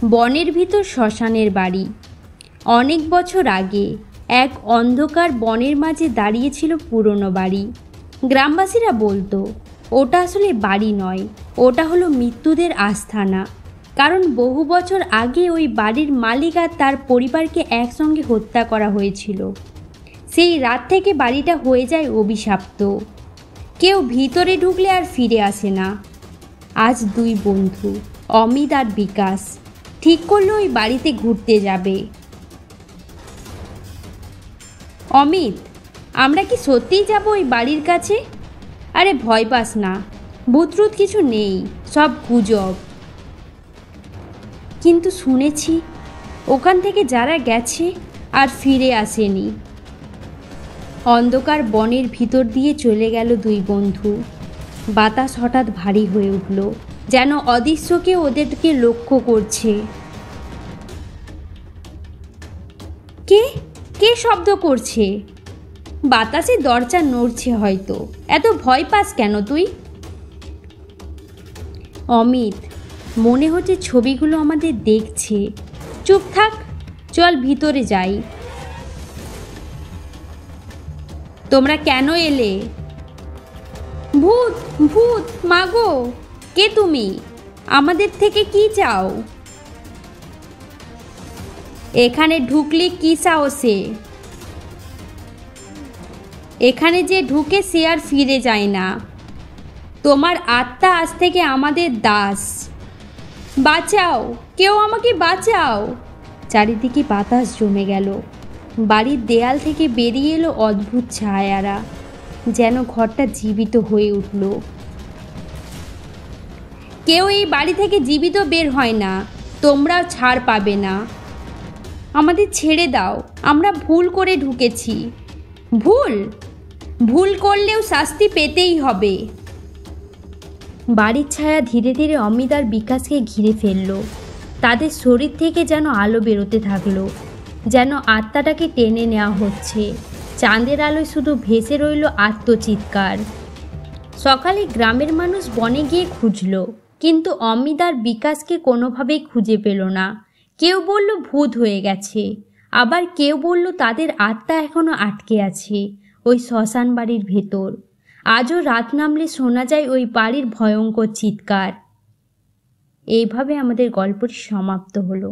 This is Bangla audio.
বনের ভিতর শ্মশানের বাড়ি। অনেক বছর আগে এক অন্ধকার বনের মাঝে দাঁড়িয়েছিল পুরনো বাড়ি। গ্রামবাসীরা বলতো ওটা আসলে বাড়ি নয়, ওটা হলো মৃত্যুদের আস্থানা। কারণ বহু বছর আগে ওই বাড়ির মালিক আর তার পরিবারকে একসঙ্গে হত্যা করা হয়েছিল। সেই রাত থেকে বাড়িটা হয়ে যায় অভিশপ্ত। কেউ ভিতরে ঢুকলে আর ফিরে আসে না। আজ দুই বন্ধু অমিত আর বিকাশ ঠিক করলো ওই বাড়িতে ঘুরতে যাবে। অমিত, আমরা কি সত্যিই যাব ওই বাড়ির কাছে? আরে ভয় পাস না, ভূতরুত কিছু নেই, সব গুজব। কিন্তু শুনেছি ওখান থেকে যারা গেছে আর ফিরে আসেনি। অন্ধকার বনের ভিতর দিয়ে চলে গেল দুই বন্ধু। বাতাস হঠাৎ ভারী হয়ে উঠল, যেন অদৃশ্য কেউ ওদেরকে লক্ষ্য করছে। কে কে শব্দ করছে? বাতাসে দরজা নড়ছে হয়তো। এত ভয় পাস কেন তুই? অমিত, মনে হচ্ছে ছবিগুলো আমাদের দেখছে। চুপ থাক, চল ভিতরে যাই। তোমরা কেন এলে? ভূত, ভূত, মাগো! কে তুমি? আমাদের থেকে কি চাও? এখানে ঢুকলি কি সাহসে? এখানে যে ঢুকে সে আর ফিরে যায় না। তোমার আত্মা আজ থেকে আমাদের দাস। বাঁচাও, কেউ আমাকে বাঁচাও! চারিদিকে বাতাস জমে গেল। বাড়ির দেয়াল থেকে বেরিয়ে এলো অদ্ভুত ছায়ারা, যেন ঘরটা জীবিত হয়ে উঠল। কেউ এই বাড়ি থেকে জীবিত বের হয় না, তোমরাও ছাড় পাবে না। আমাদের ছেড়ে দাও, আমরা ভুল করে ঢুকেছি। ভুল? ভুল করলেও শাস্তি পেতেই হবে। বাড়ির ছায়া ধীরে ধীরে অমিত আর বিকাশকে ঘিরে ফেলল। তাদের শরীর থেকে যেন আলো বেরোতে থাকলো, যেন আত্মাটাকে টেনে নেওয়া হচ্ছে। চাঁদের আলোয় শুধু ভেসে রইল আত্মচিৎকার। সকালে গ্রামের মানুষ বনে গিয়ে খুঁজল, কিন্তু অমিত আর বিকাশকে কোনোভাবেই খুঁজে পেল না। কেউ বলল ভূত হয়ে গেছে, আবার কেউ বলল তাদের আত্মা এখনো আটকে আছে ওই শ্মশান বাড়ির ভেতর। আজও রাত নামলে শোনা যায় ওই বাড়ির ভয়ঙ্কর চিৎকার। এইভাবে আমাদের গল্পটি সমাপ্ত হলো।